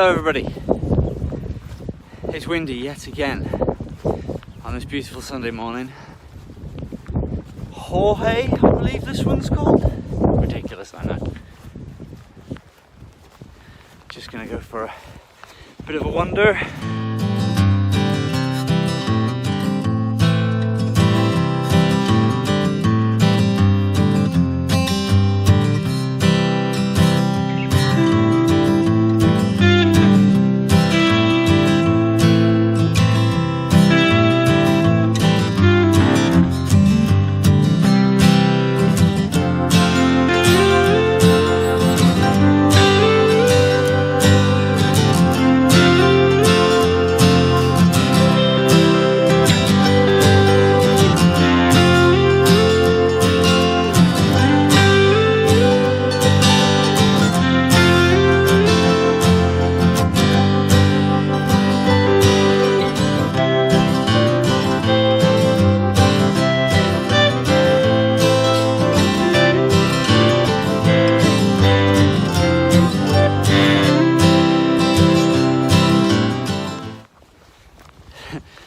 Hello everybody. It's windy yet again on this beautiful Sunday morning. Jorge, I believe this one's called. Ridiculous, I know. Just gonna go for a bit of a wander.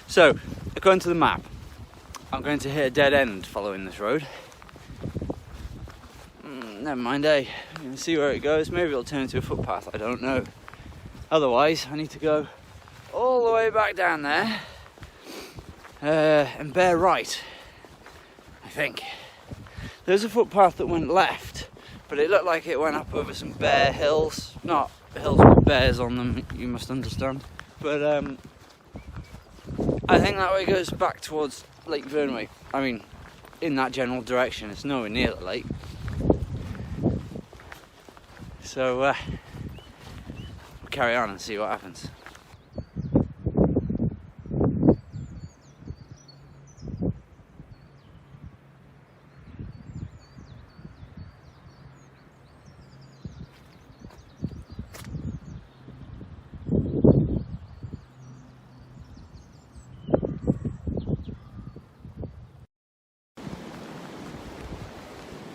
So, according to the map, I'm going to hit a dead end following this road. Never mind, I'm going to see where it goes. Maybe it'll turn into a footpath, I don't know. Otherwise, I need to go all the way back down there and bear right, I think. There's a footpath that went left, but it looked like it went up over some bare hills. Not hills with bears on them, you must understand. But I think that way goes back towards Lake Vernway. I mean, in that general direction. It's nowhere near the lake. So, we'll carry on and see what happens.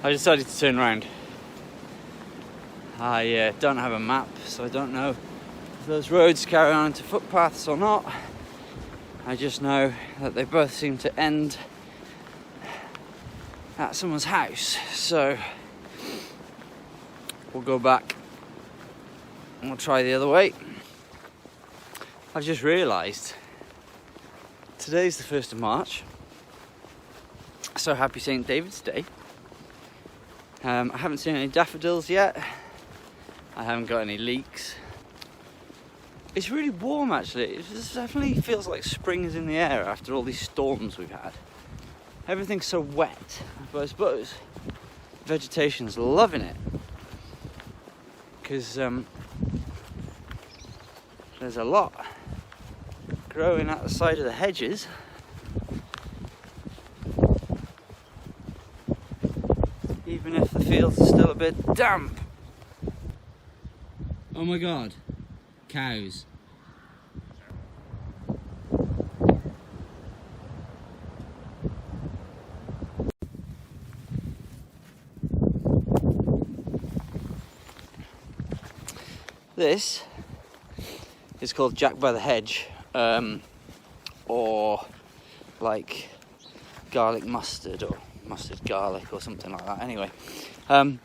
I decided to turn around. I don't have a map, so I don't know if those roads carry on into footpaths or not. I just know that they both seem to end at someone's house, so we'll go back and we'll try the other way. I've just realised today's the 1st of March, so happy St. David's Day. I haven't seen any daffodils yet. I haven't got any leeks. It's really warm actually. It definitely feels like spring is in the air after all these storms we've had. Everything's so wet, but I suppose vegetation's loving it. Because there's a lot growing at the side of the hedges. Even if the fields are still a bit damp. Oh my god, cows. This is called Jack by the Hedge, or like garlic mustard or mustard garlic or something like that. Anyway, it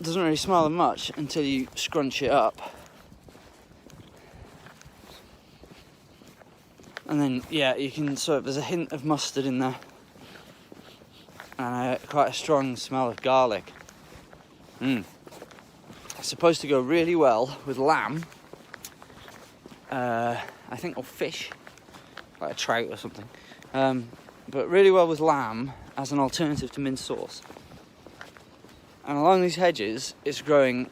doesn't really smell of much until you scrunch it up, and then yeah, you can sort of, there's a hint of mustard in there and quite a strong smell of garlic. It's supposed to go really well with lamb, I think, or fish, like a trout or something. But really well with lamb as an alternative to minced sauce. And along these hedges, it's growing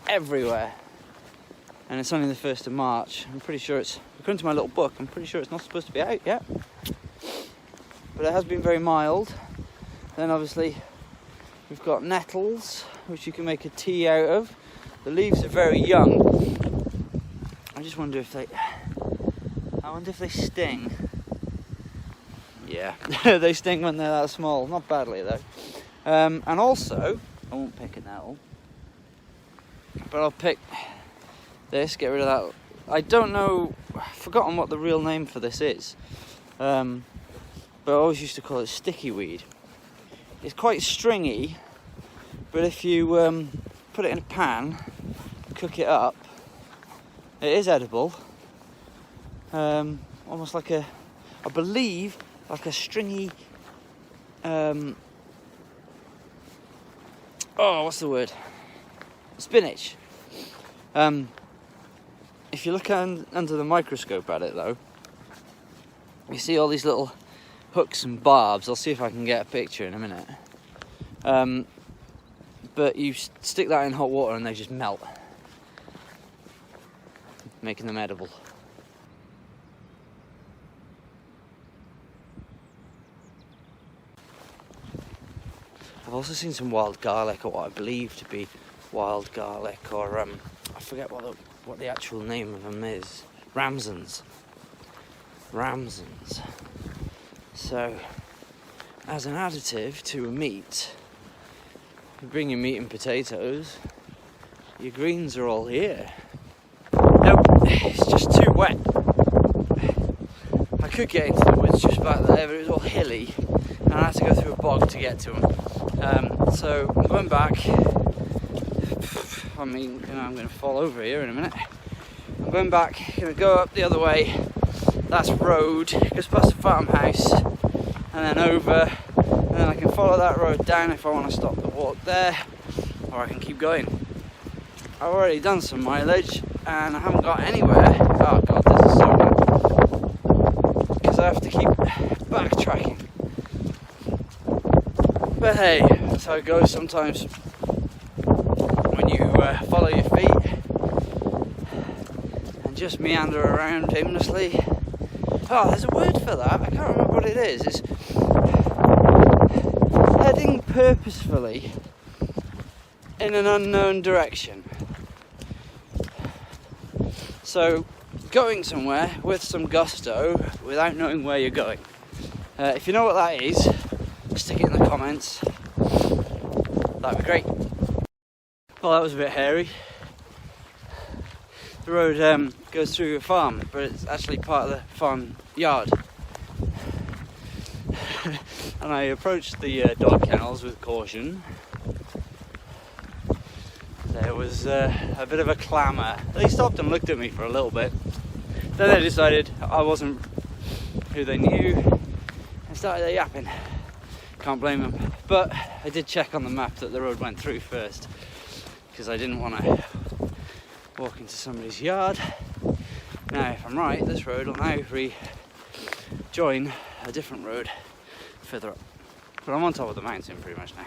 everywhere. And it's only the 1st of March. I'm pretty sure it's, according to my little book, I'm pretty sure it's not supposed to be out yet. But it has been very mild. Then obviously we've got nettles, which you can make a tea out of. The leaves are very young. I just wonder if they sting. Yeah, they sting when they're that small. Not badly though. And also, I won't pick a nettle, but I'll pick this, get rid of that. I don't know, I've forgotten what the real name for this is, but I always used to call it sticky weed. It's quite stringy, but if you put it in a pan, cook it up, it is edible. Almost like I believe, like a stringy, what's the word? Spinach. If you look under the microscope at it though, you see all these little hooks and barbs. I'll see if I can get a picture in a minute. But you stick that in hot water and they just melt, making them edible. I've also seen some wild garlic, or what I believe to be wild garlic, or I forget what the actual name of them is. Ramsons. So, as an additive to a meat, you bring your meat and potatoes, your greens are all here. Nope, it's just too wet. I could get into the woods just back there, but it was all hilly, and I had to go through a bog to get to them. So I'm going back. I mean, I'm going to fall over here in a minute. I'm going back, going to go up the other way. That's road, goes past the farmhouse, and then over, and then I can follow that road down if I want to stop the walk there, or I can keep going. I've already done some mileage, and I haven't got anywhere. Oh god, this is so bad. Because I have to keep backtracking. But hey, that's how it goes sometimes when you follow your feet and just meander around aimlessly. Oh, there's a word for that. I can't remember what it is. It's heading purposefully in an unknown direction. So, going somewhere with some gusto without knowing where you're going. If you know what that is, stick it in the comments. That'd be great. Well, that was a bit hairy. The road goes through a farm, but it's actually part of the farm yard. And I approached the dog kennels with caution. There was a bit of a clamour. They stopped and looked at me for a little bit. Then they decided I wasn't who they knew and started their yapping. Can't blame them. But I did check on the map that the road went through first, because I didn't want to walk into somebody's yard. Now, if I'm right, this road will now rejoin a different road further up. But I'm on top of the mountain pretty much now.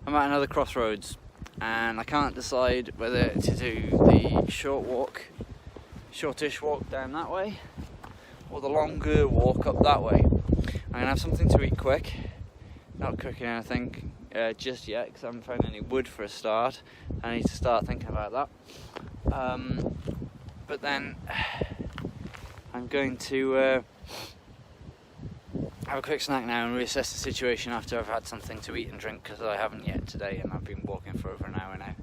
I'm at another crossroads and I can't decide whether to do the shortish walk down that way or the longer walk up that way. I'm going to have something to eat quick, not cooking anything just yet because I haven't found any wood for a start. I need to start thinking about that. But then I'm going to have a quick snack now and reassess the situation after I've had something to eat and drink, because I haven't yet today and I've been walking for over an hour now.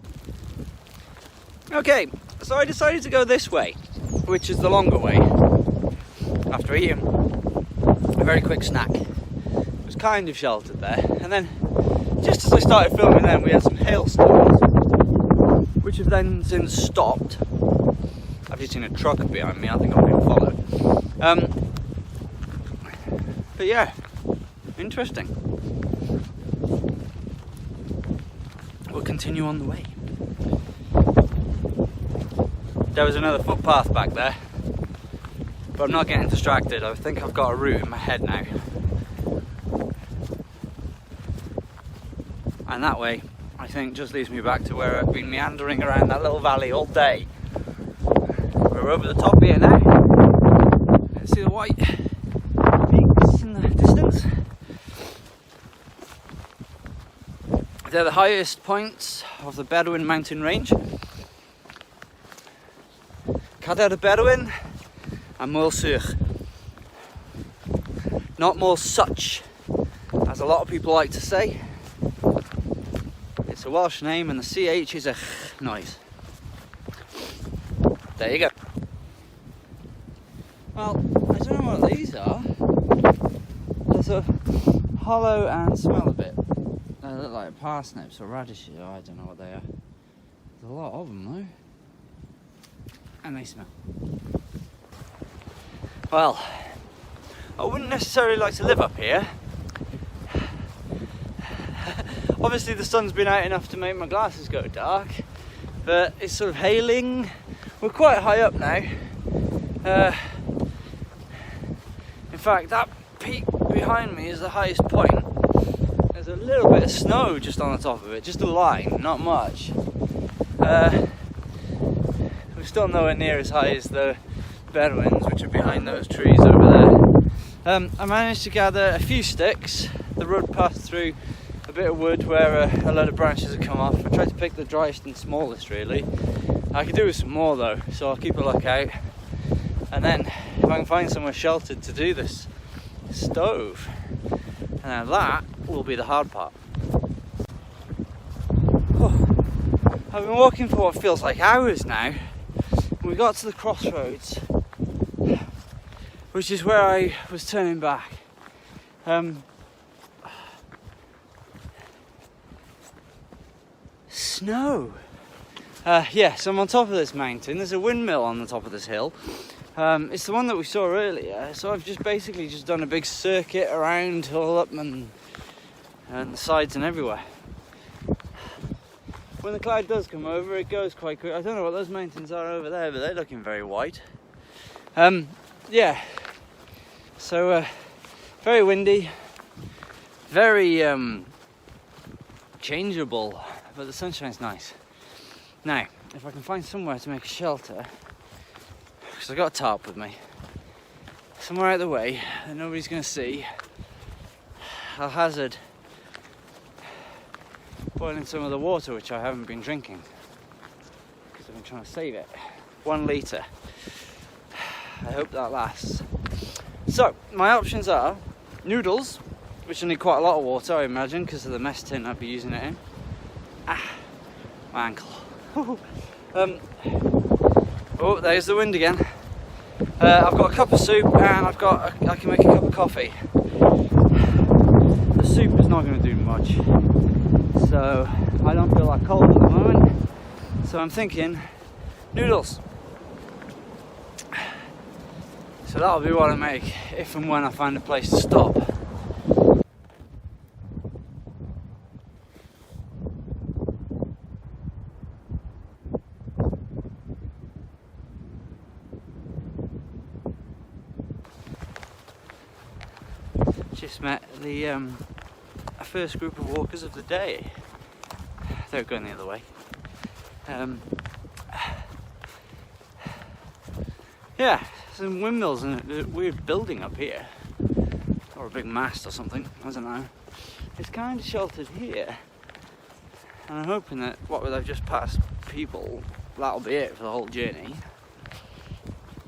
Okay, so I decided to go this way, which is the longer way, after eating a very quick snack. It was kind of sheltered there, and then just as I started filming then we had some hailstones, which have then since stopped. I've just seen a truck behind me, I think I'm being followed. But yeah, interesting. We'll continue on the way. There was another footpath back there, but I'm not getting distracted. I think I've got a route in my head now. And that way, I think, just leads me back to where I've been meandering around that little valley all day. We're over the top here now. See the white peaks in the distance. They're the highest points of the Bedouin mountain range. Cadair de Bedouin and Moulsur. Not Moulsuch, as a lot of people like to say. It's a Welsh name and the CH is a ch noise. There you go. Well, I don't know what these are. They're sort of hollow and smell a bit. They look like parsnips or radishes. I don't know what they are. There's a lot of them though. And they smell. Well, I wouldn't necessarily like to live up here. Obviously the sun's been out enough to make my glasses go dark, but it's sort of hailing. We're quite high up now. In fact, that peak behind me is the highest point. There's a little bit of snow just on the top of it, just a line, not much. We're still nowhere near as high as the Bedouins, which are behind those trees over there. I managed to gather a few sticks. The road passed through a bit of wood where a load of branches had come off. I tried to pick the driest and smallest really. I could do with some more though, so I'll keep a lookout. And then if I can find somewhere sheltered to do this stove, and then that will be the hard part. I've been walking for what feels like hours now. We got to the crossroads, which is where I was turning back. Snow. So I'm on top of this mountain. There's a windmill on the top of this hill. It's the one that we saw earlier. So I've just basically done a big circuit around, all up and the sides and everywhere. When the cloud does come over, it goes quite quick. I don't know what those mountains are over there, but they're looking very white. So very windy, very changeable, but the sunshine's nice. Now, if I can find somewhere to make a shelter, because I've got a tarp with me, somewhere out of the way that nobody's going to see, I'll hazard boiling some of the water which I haven't been drinking because I've been trying to save it. 1 litre. I hope that lasts. So my options are noodles, which will need quite a lot of water I imagine because of the mess tin I'd be using it in. My ankle. Oh, there's the wind again. I've got a cup of soup and I can make a cup of coffee. The soup is not going to do much, so I don't feel that cold at the moment. So I'm thinking noodles. So that'll be what I make if and when I find a place to stop. Just met the first group of walkers of the day. They're going the other way. Some windmills and a weird building up here, or a big mast or something. I don't know. It's kind of sheltered here, and I'm hoping that what with I've just passed people, that'll be it for the whole journey.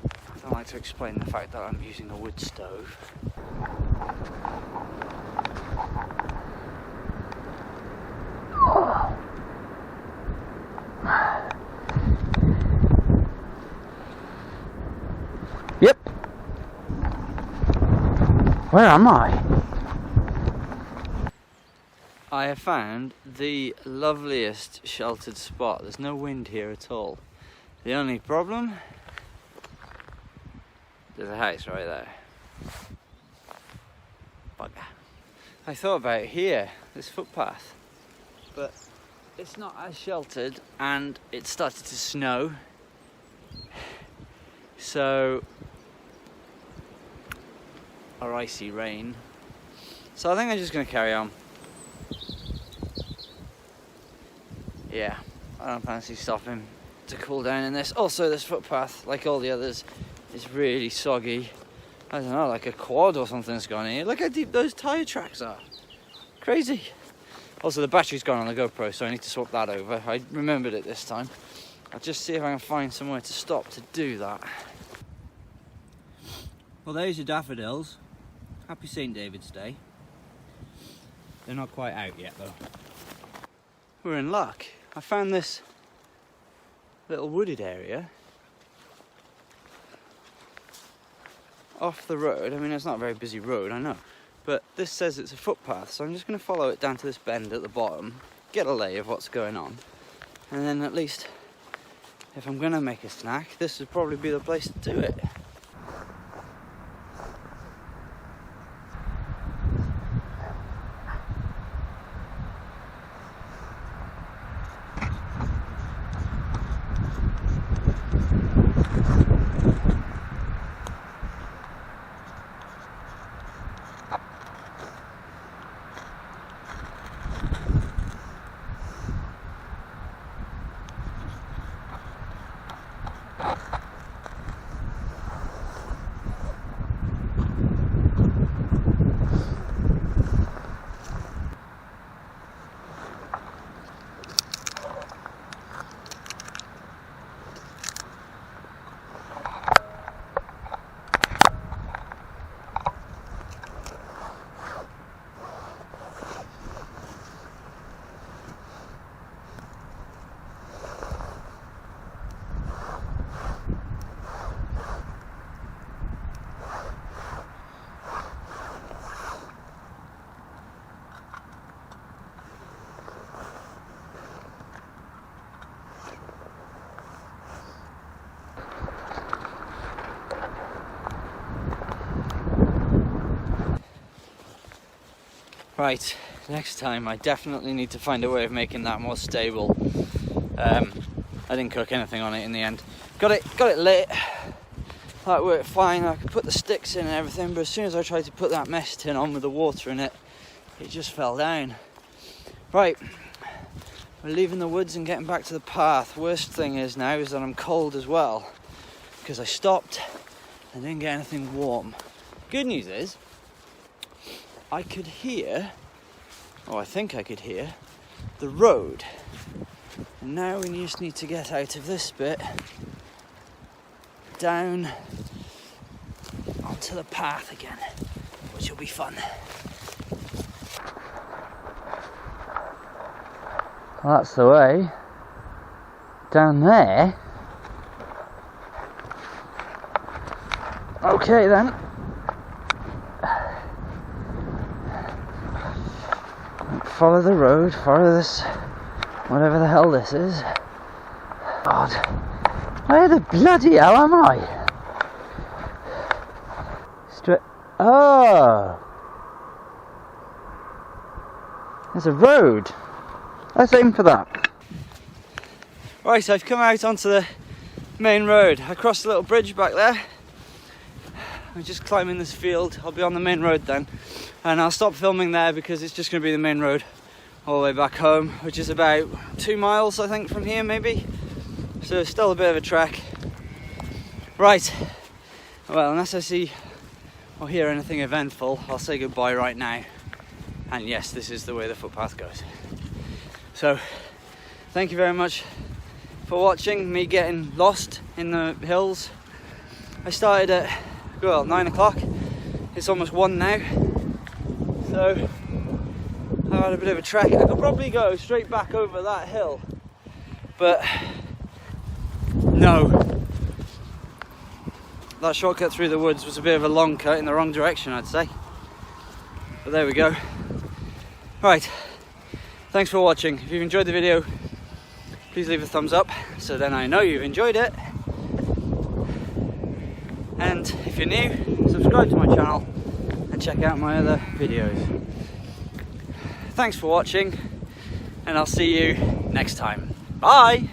I don't like to explain the fact that I'm using a wood stove. Yep. Where am I? I have found the loveliest sheltered spot. There's no wind here at all. The only problem, there's a house right there. Bugger. I thought about here, this footpath, but it's not as sheltered and it started to snow. So, or icy rain. So I think I'm just going to carry on. Yeah, I don't fancy stopping to cool down in this. Also, this footpath, like all the others, is really soggy. I don't know, like a quad or something's gone in here. Look how deep those tyre tracks are. Crazy. Also, the battery's gone on the GoPro, so I need to swap that over. I remembered it this time. I'll just see if I can find somewhere to stop to do that. Well, there's your daffodils. Happy St. David's Day. They're not quite out yet, though. We're in luck. I found this little wooded area off the road. I mean, it's not a very busy road, I know. But this says it's a footpath, so I'm just going to follow it down to this bend at the bottom, get a lay of what's going on, and then at least, if I'm going to make a snack, this would probably be the place to do it. Right, next time I definitely need to find a way of making that more stable. I didn't cook anything on it in the end. Got it lit. That worked fine. I could put the sticks in and everything, but as soon as I tried to put that mesh tin on with the water in it, it just fell down. Right, we're leaving the woods and getting back to the path. Worst thing is now is that I'm cold as well, because I stopped and didn't get anything warm. Good news is, I could hear, or I think I could hear, the road. And now we just need to get out of this bit, down onto the path again, which will be fun. Well, that's the way. Down there. Okay then. Follow the road, follow this, whatever the hell this is. God, where the bloody hell am I? Oh! There's a road. Let's aim for that. Right, I've come out onto the main road. I crossed a little bridge back there. I'm just climbing this field. I'll be on the main road then. And I'll stop filming there because it's just going to be the main road all the way back home, which is about 2 miles, I think, from here, maybe. So it's still a bit of a trek. Right. Well, unless I see or hear anything eventful, I'll say goodbye right now. And yes, this is the way the footpath goes. So, thank you very much for watching me getting lost in the hills. I started at, well, 9 o'clock. It's almost 1 now. So, I've had a bit of a trek. I could probably go straight back over that hill, but no. That shortcut through the woods was a bit of a long cut in the wrong direction, I'd say. But there we go. Right, thanks for watching. If you've enjoyed the video, please leave a thumbs up so then I know you've enjoyed it. And if you're new, subscribe to my channel and check out my other videos. Thanks for watching, and I'll see you next time. Bye!